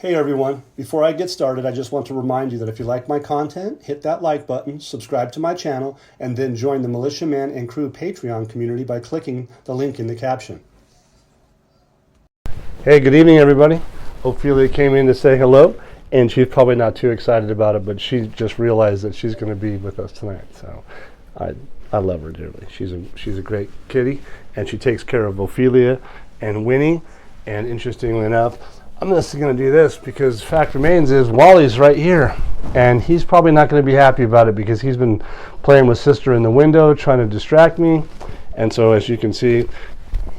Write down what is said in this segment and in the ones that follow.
Hey everyone, before I get started, I just want to remind you that if you like my content, hit that like button, subscribe to my channel, and then join the Militiaman and Crew Patreon community by clicking the link in the caption. Hey, good evening everybody. Ophelia came in to say hello, and she's probably not too excited about it, but she just realized that she's going to be with us tonight, so I love her dearly. She's a great kitty, and she takes care of Ophelia and Winnie, and interestingly enough, I'm just going to do this because fact remains is Wally's right here, and he's probably not going to be happy about it because he's been playing with Sister in the window trying to distract me, and so as you can see,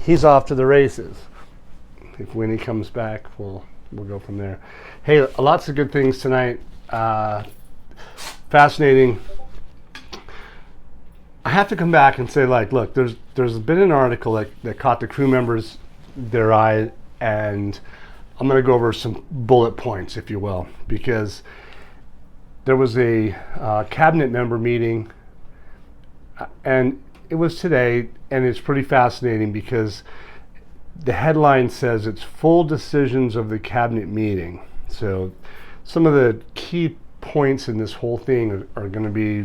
he's off to the races. If Winnie comes back, we'll go from there. Hey, lots of good things tonight. Fascinating. I have to come back and say, look, there's been an article that caught the crew members their eye, and I'm going to go over some bullet points, if you will, because there was a cabinet member meeting, and it was today, and it's pretty fascinating because the headline says it's full decisions of the cabinet meeting. So some of the key points in this whole thing are going to be,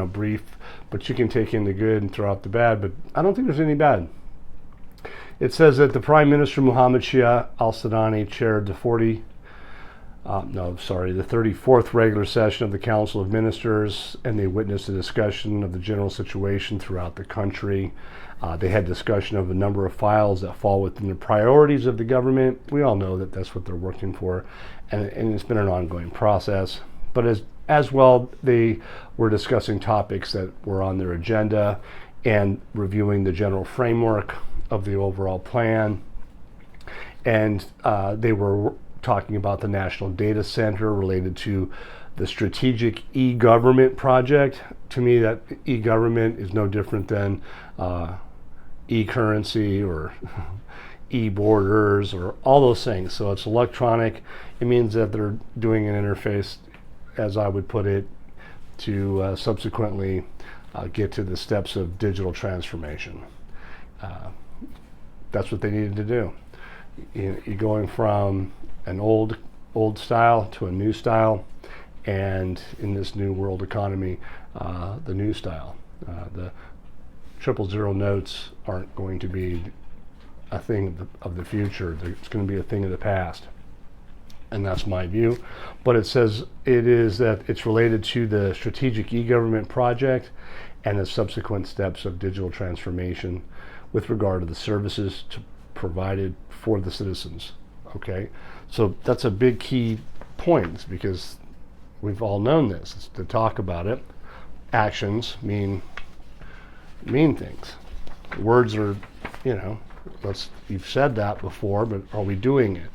brief, but you can take in the good and throw out the bad, but I don't think there's any bad. It says that the Prime Minister Mohammed Shia al-Sudani chaired the 34th regular session of the Council of Ministers, and they witnessed a discussion of the general situation throughout the country. They had discussion of a number of files that fall within the priorities of the government. We all know that that's what they're working for, and it's been an ongoing process. But as well, they were discussing topics that were on their agenda and reviewing the general framework of the overall plan, and they were talking about the National Data Center related to the strategic e-government project. To me, that e-government is no different than e-currency or e-borders or all those things. So it's electronic. It means that they're doing an interface, as I would put it, to subsequently get to the steps of digital transformation. That's what they needed to do. You're going from an old style to a new style, and in this new world economy, the new style. The 000 notes aren't going to be a thing of the future. It's going to be a thing of the past, and that's my view. But it says that it's related to the strategic e-government project and the subsequent steps of digital transformation with regard to the services provided for the citizens. Okay, so that's a big key point because we've all known this. It's to talk about it. Actions mean things. Words are, you've said that before, but are we doing it?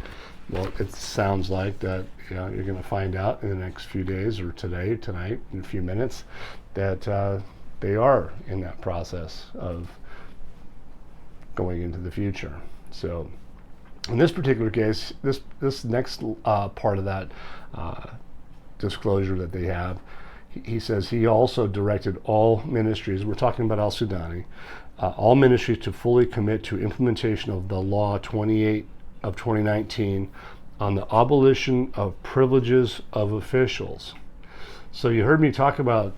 Well, it sounds like that. You're going to find out in the next few days, or tonight, in a few minutes, that they are in that process of going into the future. So in this particular case, this next part of that disclosure that they have, he says he also directed all ministries, we're talking about al-Sudani, all ministries to fully commit to implementation of the Law 28 of 2019 on the abolition of privileges of officials. So you heard me talk about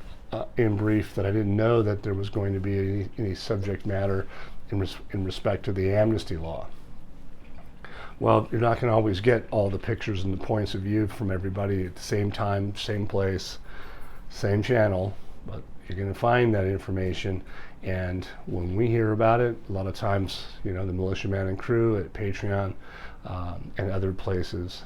in brief that I didn't know that there was going to be any subject matter in respect to the amnesty law. Well, you're not going to always get all the pictures and the points of view from everybody at the same time, same place, same channel, but you're going to find that information, and when we hear about it, a lot of times, the Militiaman and Crew at Patreon and other places,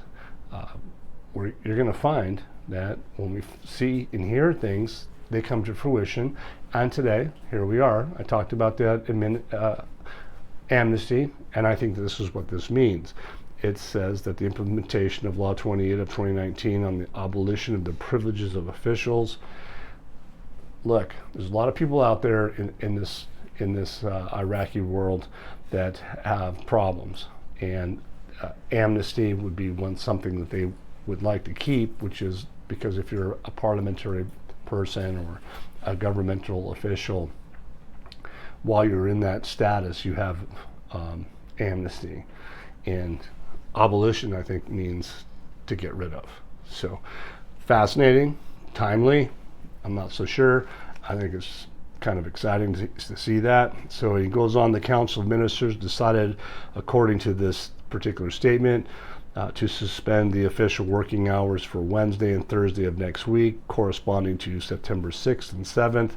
you're going to find that when we see and hear things, they come to fruition. And today, here we are. I talked about that amnesty, and I think this is what this means. It says that the implementation of Law 28 of 2019 on the abolition of the privileges of officials. Look, there's a lot of people out there in this Iraqi world that have problems, and amnesty would be something that they would like to keep, which is because if you're a parliamentary person or a governmental official, while you're in that status, you have amnesty. And abolition, I think, means to get rid of. So fascinating, timely. I'm not so sure. I think it's kind of exciting to see that. So he goes on, the Council of Ministers decided, according to this particular statement, to suspend the official working hours for Wednesday and Thursday of next week, corresponding to September 6th and 7th,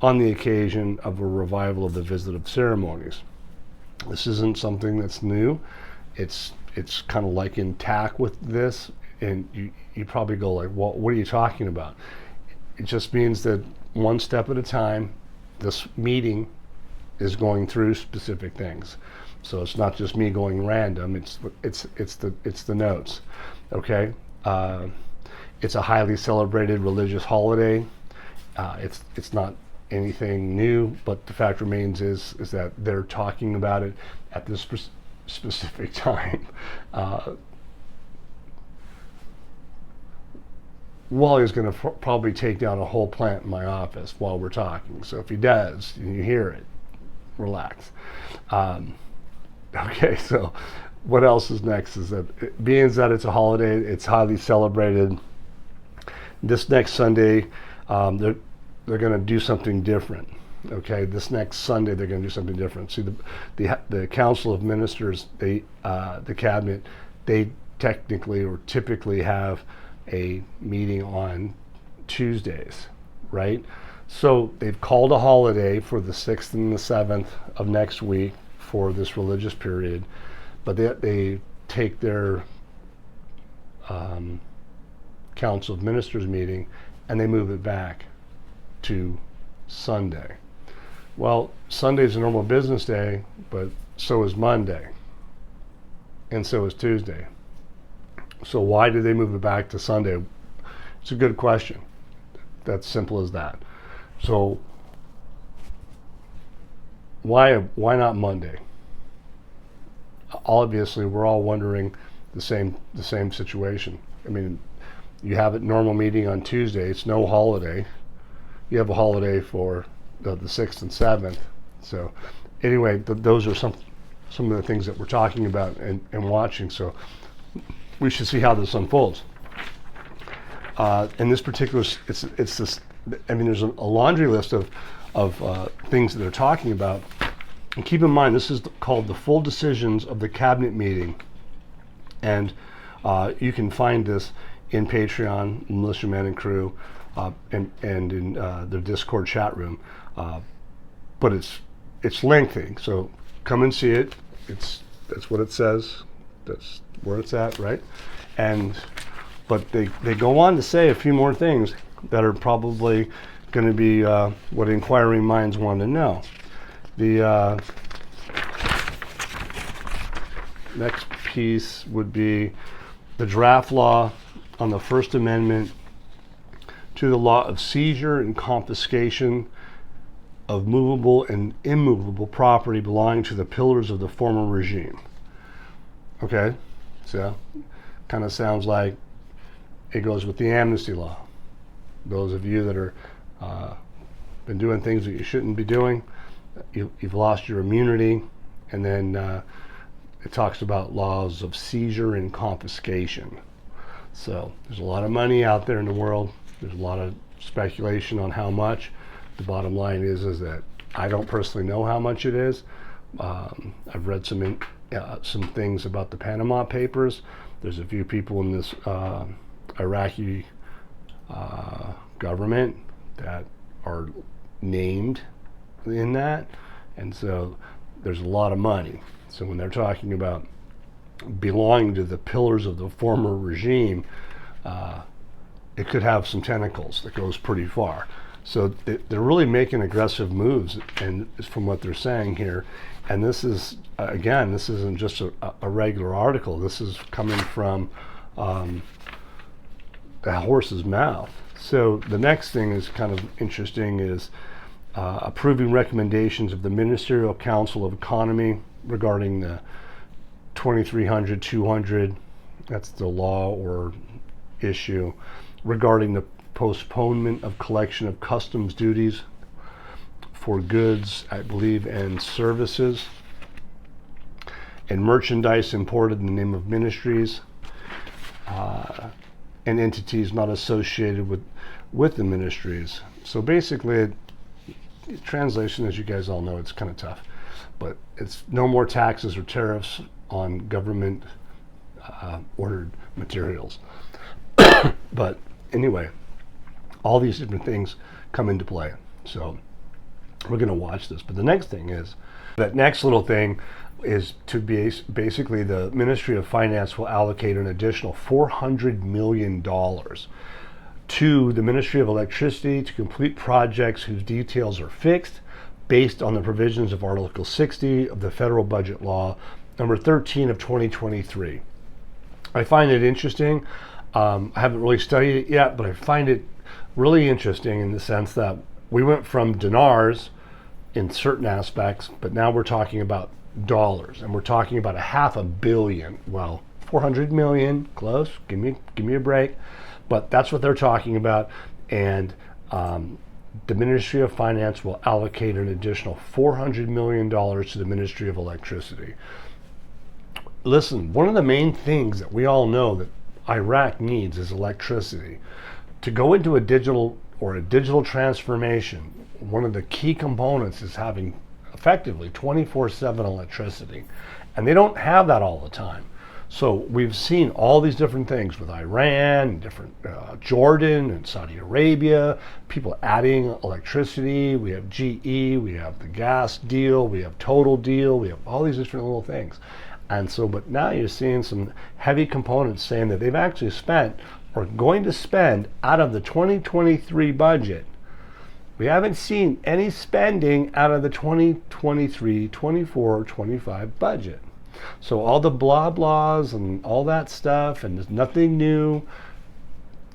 on the occasion of a revival of the visit of ceremonies. This isn't something that's new. It's kind of like intact with this, and you probably go like, well, what are you talking about? It just means that one step at a time, this meeting is going through specific things. So it's not just me going random. It's the notes. Okay. It's a highly celebrated religious holiday. It's not anything new, but the fact remains is that they're talking about it at this specific time. Wally's going to probably take down a whole plant in my office while we're talking. So if he does, and you hear it, relax. Okay, so what else is next is that being that it's a holiday, it's highly celebrated. This next Sunday, they're going to do something different. Okay, this next Sunday they're going to do something different. See, the Council of Ministers, the cabinet, they technically or typically have a meeting on Tuesdays, right? So they've called a holiday for the 6th and the 7th of next week for this religious period, but they take their Council of Ministers meeting and they move it back to Sunday. Well, Sunday is a normal business day, but so is Monday, and so is Tuesday. So why did they move it back to Sunday? It's a good question. That's simple as that. So why not Monday? Obviously, we're all wondering the same situation. I mean, you have a normal meeting on Tuesday. It's no holiday. You have a holiday for the 6th and 7th. So anyway, those are some of the things that we're talking about and watching. So we should see how this unfolds. In this particular, it's this. I mean, there's a laundry list of things that they're talking about. And keep in mind, this is called the full decisions of the cabinet meeting, and you can find this in Patreon, Militiaman and Crew, and in their Discord chat room. But it's lengthy, so come and see it. That's what it says. That's where it's at, right? But they go on to say a few more things that are probably going to be what inquiring minds want to know. The next piece would be the draft law on the First Amendment to the law of seizure and confiscation of movable and immovable property belonging to the pillars of the former regime. Okay, so kind of sounds like it goes with the amnesty law. Those of you that are been doing things that you shouldn't be doing, you've lost your immunity. And then it talks about laws of seizure and confiscation. So there's a lot of money out there in the world. There's a lot of speculation on how much. The bottom line is that I don't personally know how much it is. I've read some things about the Panama Papers. There's a few people in this Iraqi government that are named in that, and so there's a lot of money. So when they're talking about belonging to the pillars of the former regime, it could have some tentacles that goes pretty far. So they're really making aggressive moves, and from what they're saying here. And this is, again, this isn't just a regular article. This is coming from the horse's mouth. So the next thing is kind of interesting is approving recommendations of the Ministerial Council of Economy regarding the 2300-200, that's the law or issue, regarding the postponement of collection of customs duties for goods, I believe, and services, and merchandise imported in the name of ministries. and entities not associated with the ministries. So basically, translation, as you guys all know, it's kind of tough, but it's no more taxes or tariffs on government ordered materials. But anyway, all these different things come into play. So we're going to watch this. But the next thing is, that next little thing is to be basically the Ministry of Finance will allocate an additional $400 million to the Ministry of Electricity to complete projects whose details are fixed based on the provisions of Article 60 of the Federal Budget Law, number 13 of 2023. I find it interesting. I haven't really studied it yet, but I find it really interesting in the sense that we went from dinars in certain aspects, but now we're talking about dollars, and we're talking about $500 million. Well, 400 million, close. Give me a break, but that's what they're talking about. And the Ministry of Finance will allocate an additional $400 million to the Ministry of Electricity. Listen, one of the main things that we all know that Iraq needs is electricity. To go into a digital transformation, one of the key components is having effectively 24/7 electricity. And they don't have that all the time. So we've seen all these different things with Iran, different Jordan and Saudi Arabia, people adding electricity. We have GE, we have the gas deal, we have total deal, we have all these different little things. And so, but now you're seeing some heavy components saying that they've actually spent or going to spend out of the 2023 budget. We haven't seen any spending out of the 2023, 24, 25 budget. So all the blah blahs and all that stuff, and there's nothing new.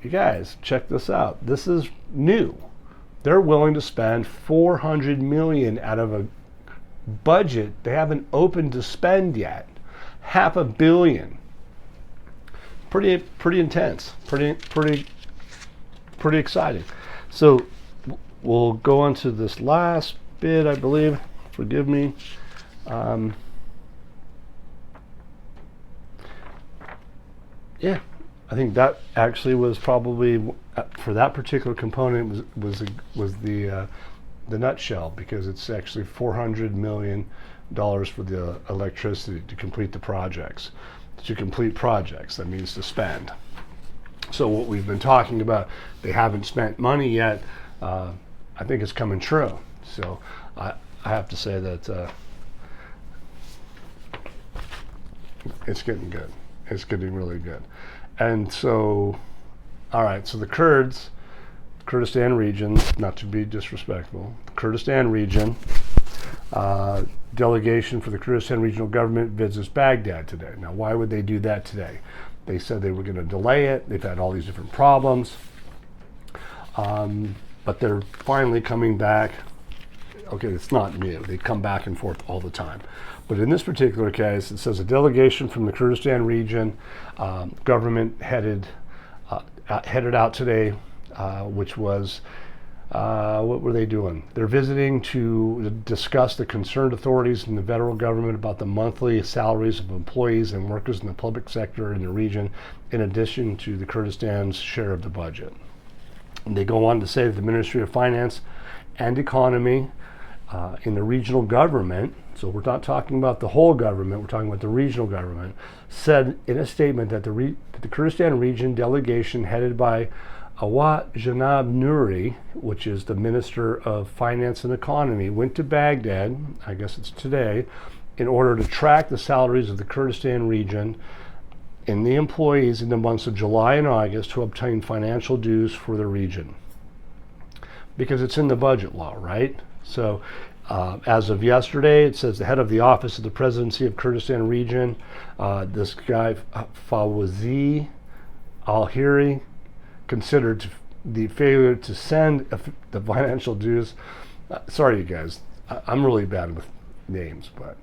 You guys, check this out. This is new. They're willing to spend $400 million out of a budget they haven't opened to spend yet. $500 million. Pretty intense. Pretty exciting. So we'll go on to this last bit, I believe. Forgive me. Yeah, I think that actually was probably, for that particular component, was the nutshell, because it's actually $400 million for the electricity to complete the projects. To complete projects, that means to spend. So what we've been talking about, they haven't spent money yet. I think it's coming true. So I have to say that it's getting good. It's getting really good. And so, all right, so the Kurdistan region, not to be disrespectful, the Kurdistan region, delegation for the Kurdistan regional government visits Baghdad today. Now, why would they do that today? They said they were going to delay it. They've had all these different problems. But they're finally coming back. Okay, it's not new. They come back and forth all the time. But in this particular case, it says a delegation from the Kurdistan region, government headed out today, which was, what were they doing? They're visiting to discuss the concerned authorities in the federal government about the monthly salaries of employees and workers in the public sector in the region, in addition to the Kurdistan's share of the budget. And they go on to say that the Ministry of Finance and Economy in the regional government, so we're not talking about the whole government, we're talking about the regional government, said in a statement that the Kurdistan region delegation headed by Awad Janab Nouri, which is the Minister of Finance and Economy, went to Baghdad, I guess it's today, in order to track the salaries of the Kurdistan region and the employees in the months of July and August to obtain financial dues for the region. Because it's in the budget law, right? So as of yesterday, it says the head of the Office of the Presidency of Kurdistan Region, this guy, Fawzi Al-Hiri, considered the failure to send the financial dues. Sorry, you guys, I'm really bad with names, but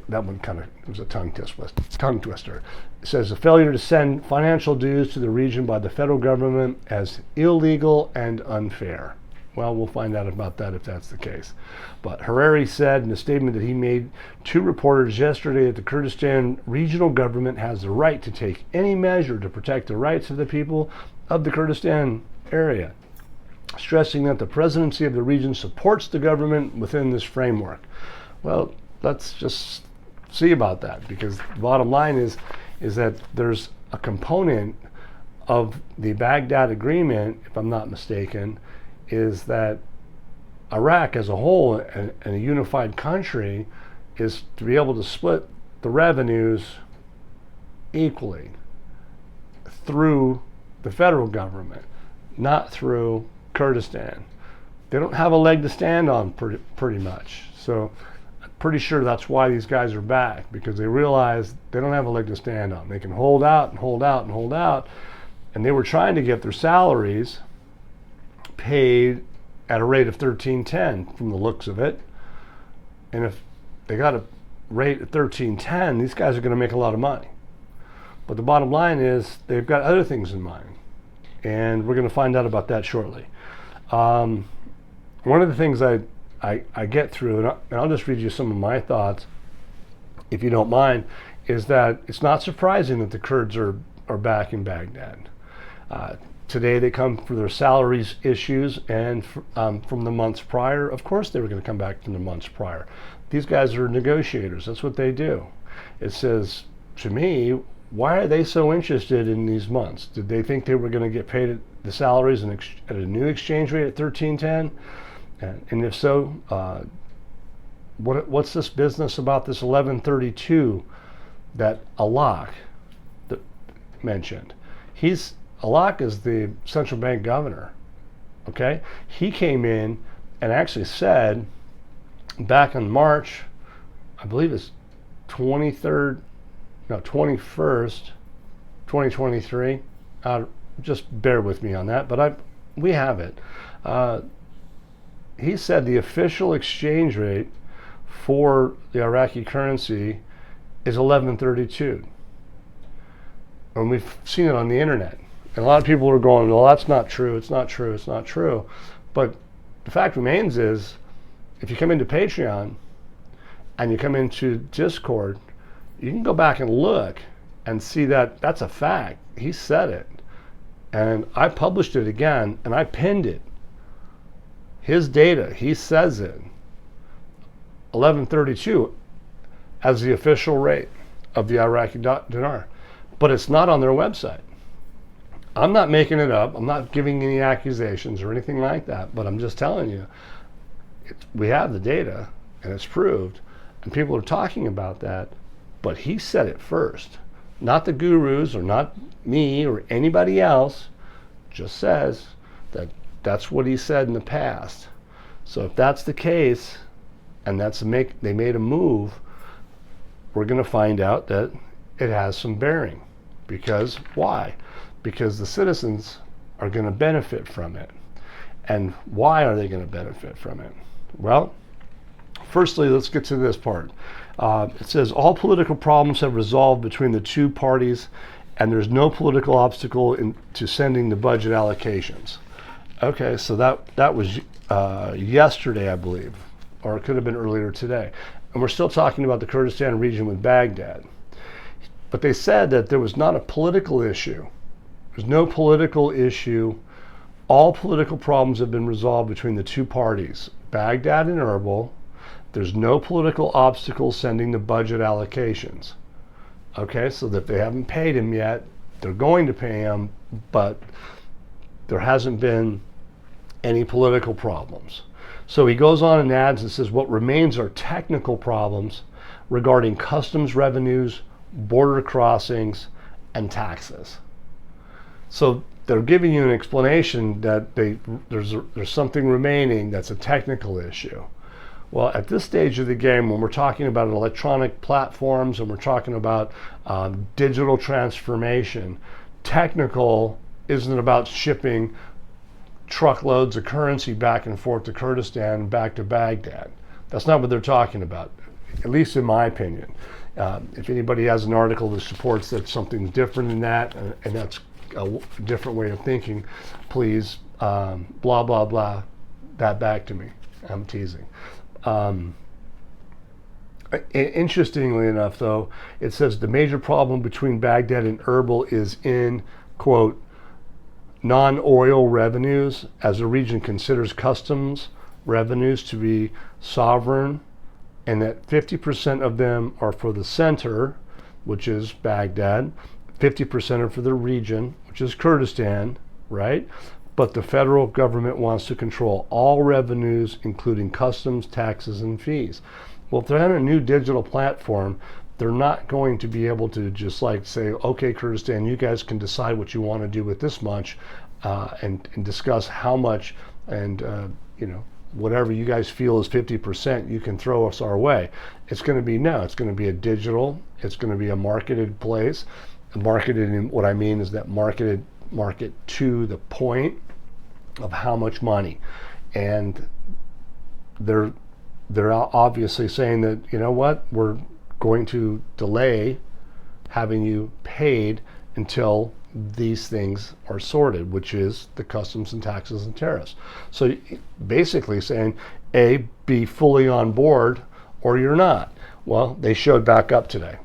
that one kind of was a tongue twister. It says the failure to send financial dues to the region by the federal government as illegal and unfair. Well, we'll find out about that if that's the case. But Hariri said in a statement that he made to reporters yesterday that the Kurdistan regional government has the right to take any measure to protect the rights of the people of the Kurdistan area, stressing that the presidency of the region supports the government within this framework. Well, let's just see about that, because the bottom line is that there's a component of the Baghdad agreement, if I'm not mistaken, is that Iraq as a whole and a unified country is to be able to split the revenues equally through the federal government, not through Kurdistan. They don't have a leg to stand on pretty much. So I'm pretty sure that's why these guys are back, because they realize they don't have a leg to stand on. They can hold out and hold out and hold out. And they were trying to get their salaries paid at a rate of $13.10 from the looks of it. And if they got a rate at $13.10, these guys are going to make a lot of money. But the bottom line is they've got other things in mind. And we're going to find out about that shortly. One of the things I get through, and I'll just read you some of my thoughts, if you don't mind, is that it's not surprising that the Kurds are back in Baghdad. Today they come for their salaries issues, and from the months prior, of course they were going to come back from the months prior. These guys are negotiators. That's what they do. It says, to me, why are they so interested in these months? Did they think they were going to get paid the salaries at a new exchange rate at $13.10? And if so, what's this business about this 1132 that Alak mentioned? Alak is the central bank governor, okay? He came in and actually said back in March, I believe it's 21st, 2023. Just bear with me on that, but we have it. He said the official exchange rate for the Iraqi currency is 1132. And we've seen it on the internet. And a lot of people are going, well, that's not true, it's not true, it's not true. But the fact remains is, if you come into Patreon and you come into Discord, you can go back and look and see that that's a fact. He said it. And I published it again, and I pinned it. His data, he says it. 1132 as the official rate of the Iraqi dinar. But it's not on their website. I'm not making it up. I'm not giving any accusations or anything like that, but I'm just telling you, we have the data, and it's proved, and people are talking about that, but he said it first. Not the gurus, or not me, or anybody else, just says that that's what he said in the past. So if that's the case, and they made a move, we're going to find out that it has some bearing. Because why? Because the citizens are going to benefit from it. And why are they going to benefit from it? Well, firstly, let's get to this part. It says all political problems have resolved between the two parties, and there's no political obstacle to sending the budget allocations. Okay, so that was yesterday, I believe, or it could have been earlier today. And we're still talking about the Kurdistan region with Baghdad. But they said that there was not a political issue. There's no political issue. All political problems have been resolved between the two parties, Baghdad and Erbil. There's no political obstacle sending the budget allocations. Okay, so that they haven't paid him yet. They're going to pay him, but there hasn't been any political problems. So he goes on and adds and says what remains are technical problems regarding customs revenues, border crossings, and taxes. So they're giving you an explanation that there's something remaining that's a technical issue. Well, at this stage of the game, when we're talking about electronic platforms and we're talking about digital transformation, technical isn't about shipping truckloads of currency back and forth to Kurdistan and back to Baghdad. That's not what they're talking about, at least in my opinion. If anybody has an article that supports that something's different than that, and that's a different way of thinking, please, blah, blah, blah, that back to me. I'm teasing. Interestingly enough, though, it says the major problem between Baghdad and Erbil is in, quote, non-oil revenues, as the region considers customs revenues to be sovereign, and that 50% of them are for the center, which is Baghdad, 50% are for the region, which is Kurdistan, right? But the federal government wants to control all revenues, including customs, taxes, and fees. Well, if they're on a new digital platform, they're not going to be able to just like say, okay, Kurdistan, you guys can decide what you want to do with this much, and discuss how much, and whatever you guys feel is 50%, you can throw us our way. It's going to be it's going to be a digital, it's going to be a marketed place. Marketed, in what I mean is that market to the point of how much money, and they're obviously saying that, you know what, we're going to delay having you paid until these things are sorted, which is the customs and taxes and tariffs. So basically saying, A, be fully on board or you're not. Well, they showed back up today.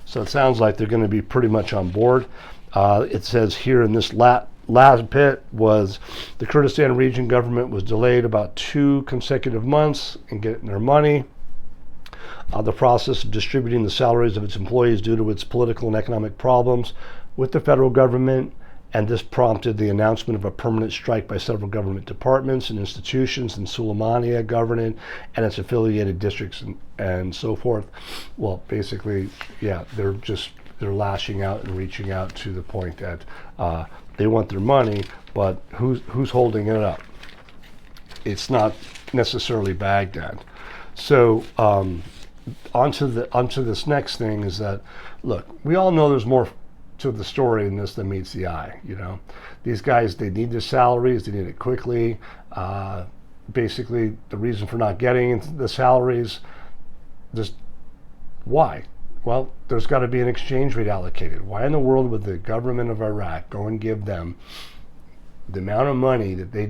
So it sounds like they're going to be pretty much on board. It says here in this last bit was the Kurdistan region government was delayed about 2 consecutive months in getting their money. The process of distributing the salaries of its employees due to its political and economic problems with the federal government, and this prompted the announcement of a permanent strike by several government departments and institutions in Suleimania governorate and its affiliated districts and so forth. Well, basically, yeah, they're lashing out and reaching out to the point that they want their money, but who's holding it up? It's not necessarily Baghdad. So onto this next thing is that, look, we all know there's more to the story in this than meets the eye. These guys, they need their salaries, they need it quickly. Basically, the reason for not getting the salaries, just why? Well, there's got to be an exchange rate allocated. Why in the world would the government of Iraq go and give them the amount of money that they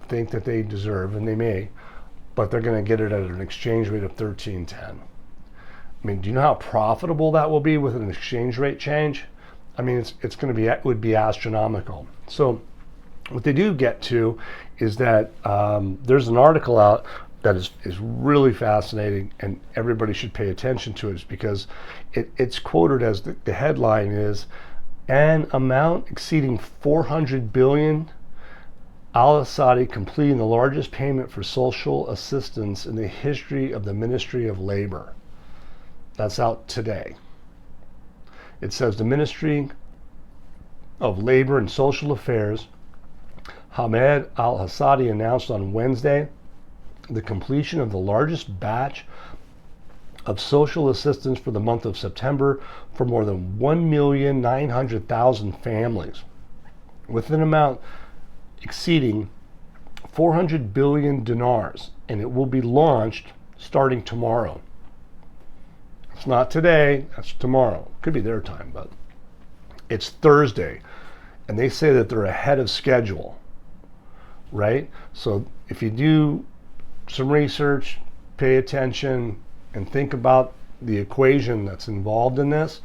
think that they deserve, and they may, but they're going to get it at an exchange rate of 13.10? I mean, do you know how profitable that will be with an exchange rate change? I mean, it would be astronomical. So what they do get to is that there's an article out that is really fascinating, and everybody should pay attention to it, because it's quoted as the headline is, an amount exceeding 400 billion, al-Assadi completing the largest payment for social assistance in the history of the Ministry of Labor. That's out today. It says the Ministry of Labor and Social Affairs, Hamed al-Assadi, announced on Wednesday the completion of the largest batch of social assistance for the month of September for more than 1,900,000 families, with an amount exceeding 400 billion dinars, and it will be launched starting tomorrow. It's not today, that's tomorrow. Could be their time, but it's Thursday. And they say that they're ahead of schedule, right? So if you do some research, pay attention, and think about the equation that's involved in this,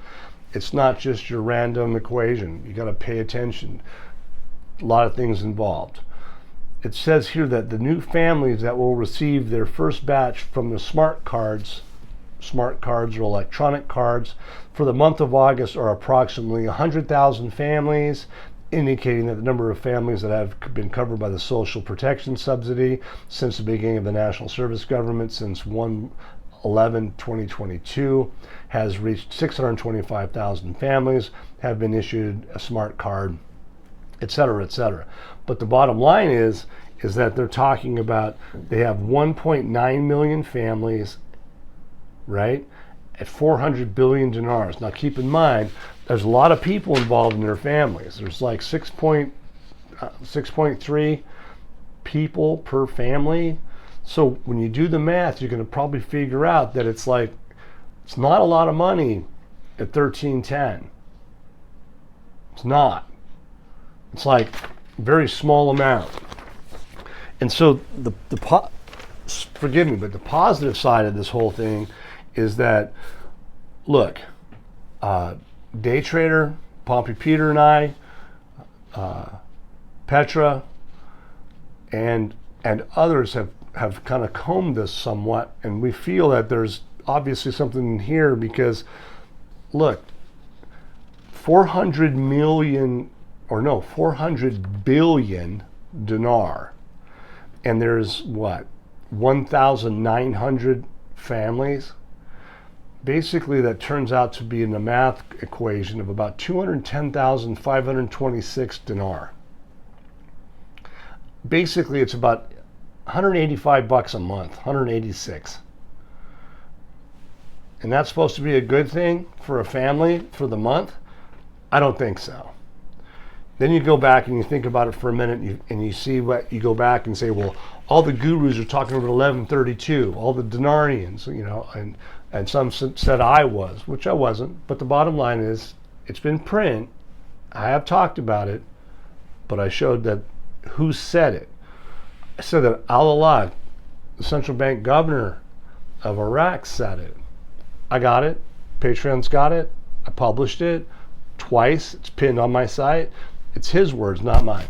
it's not just your random equation. You got to pay attention. A lot of things involved. It says here that the new families that will receive their first batch from the smart cards or electronic cards for the month of August are approximately 100,000 families, indicating that the number of families that have been covered by the social protection subsidy since the beginning of the national service government since 1/11/2022 has reached 625,000 families have been issued a smart card, etc., etc. But the bottom line is that they're talking about they have 1.9 million families, right, at 400 billion dinars. Now keep in mind, there's a lot of people involved in their families. There's like 6.3 people per family. So when you do the math, you're going to probably figure out that it's not a lot of money at 13.10. It's not. It's like a very small amount. And so forgive me, but the positive side of this whole thing is that, look, day trader, Pompey Peter and I, Petra, and others have kind of combed this somewhat, and we feel that there's obviously something here because, look, 400 billion dinar, and there's what, 1,900 families. Basically, that turns out to be in the math equation of about 210,526 dinar. Basically, it's about 185 bucks a month, 186. And that's supposed to be a good thing for a family for the month? I don't think so. Then you go back and you think about it for a minute, and you see what you go back and say, well, all the gurus are talking about 1132, all the Dinarians, and some said I was, which I wasn't. But the bottom line is, it's been print. I have talked about it, but I showed that who said it. I said that Al-Awlad, the central bank governor of Iraq, said it. I got it. Patreon's got it. I published it twice. It's pinned on my site. It's his words, not mine.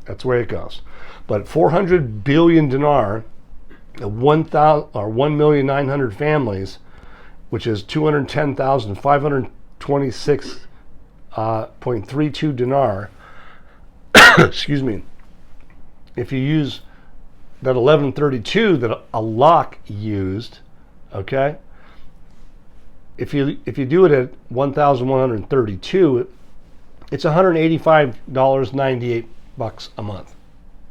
That's the way it goes. But 400 billion dinar, 1,900,000 families, which is 210,526.32 dinar. Excuse me. If you use that 1132 that Allah used, okay. If you do it at 1,132, it's $185.98 a month,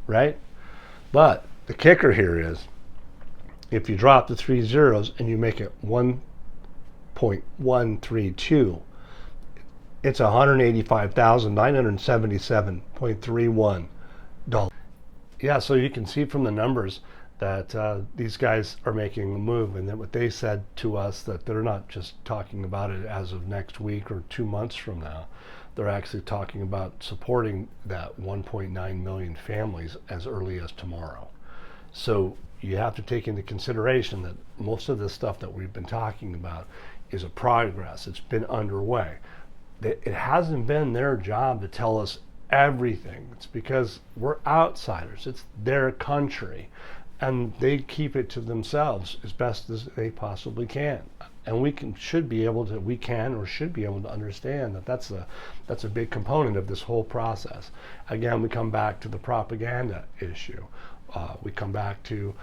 right? But the kicker here is, if you drop the 3 zeros and you make it 1.132, it's $185,977.31. Yeah, so you can see from the numbers that these guys are making a move, and that what they said to us, that they're not just talking about it as of next week or 2 months from now. They're actually talking about supporting that 1.9 million families as early as tomorrow. So you have to take into consideration that most of this stuff that we've been talking about is a progress. It's been underway. It hasn't been their job to tell us everything. It's because we're outsiders. It's their country, and they keep it to themselves as best as they possibly can. And we should be able to understand that that's a big component of this whole process. Again, we come back to the propaganda issue. We come back to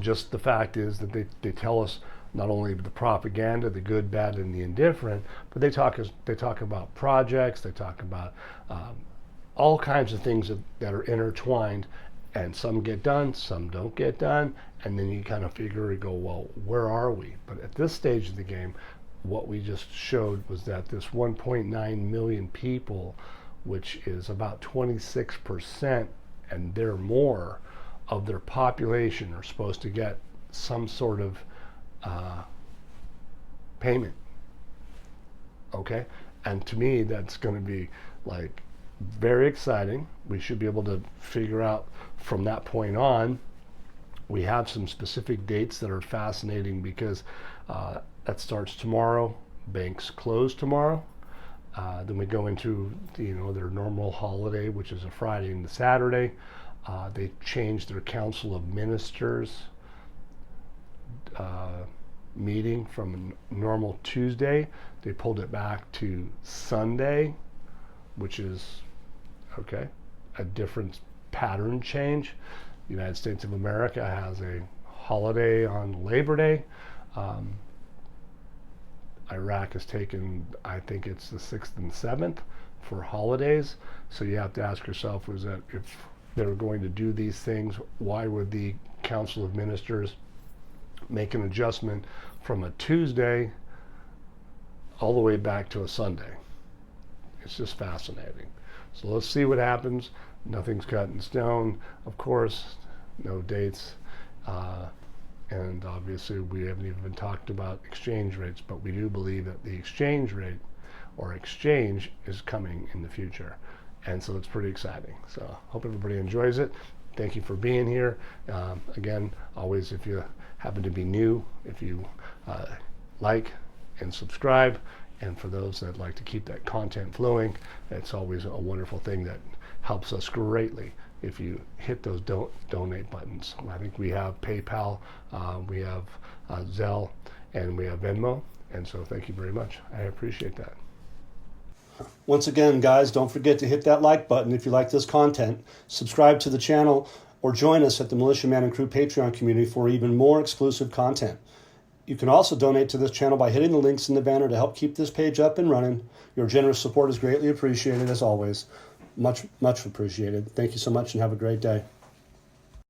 just the fact is that they tell us not only the propaganda, the good, bad, and the indifferent, but they talk about projects. They talk about all kinds of things that are intertwined, and some get done, some don't get done, and then you kind of figure and go, well, where are we? But at this stage of the game, what we just showed was that this 1.9 million people, which is about 26%, and they're more of their population, are supposed to get some sort of payment. Okay? And to me, that's going to be like very exciting. We should be able to figure out from that point on. We have some specific dates that are fascinating because that starts tomorrow. Banks close tomorrow. Then we go into their normal holiday, which is a Friday and a Saturday. They changed their Council of Ministers meeting from a normal Tuesday. They pulled it back to Sunday, which is a different pattern change. The United States of America has a holiday on Labor Day. Iraq has taken, I think it's the 6th and 7th for holidays. So you have to ask yourself, was that if they were going to do these things, why would the Council of Ministers make an adjustment from a Tuesday all the way back to a Sunday? It's just fascinating. So let's see what happens. Nothing's cut in stone, of course, no dates. And obviously we haven't even talked about exchange rates, but we do believe that the exchange rate or exchange is coming in the future. And so it's pretty exciting. So hope everybody enjoys it. Thank you for being here. Again, always, if you happen to be new, if you like and subscribe, and for those that like to keep that content flowing, it's always a wonderful thing that helps us greatly if you hit those donate buttons. I think we have PayPal, we have Zelle, and we have Venmo. And so thank you very much. I appreciate that. Once again, guys, don't forget to hit that like button if you like this content, subscribe to the channel, or join us at the Militiaman and Crew Patreon community for even more exclusive content. You can also donate to this channel by hitting the links in the banner to help keep this page up and running. Your generous support is greatly appreciated, as always. Much, much appreciated. Thank you so much and have a great day.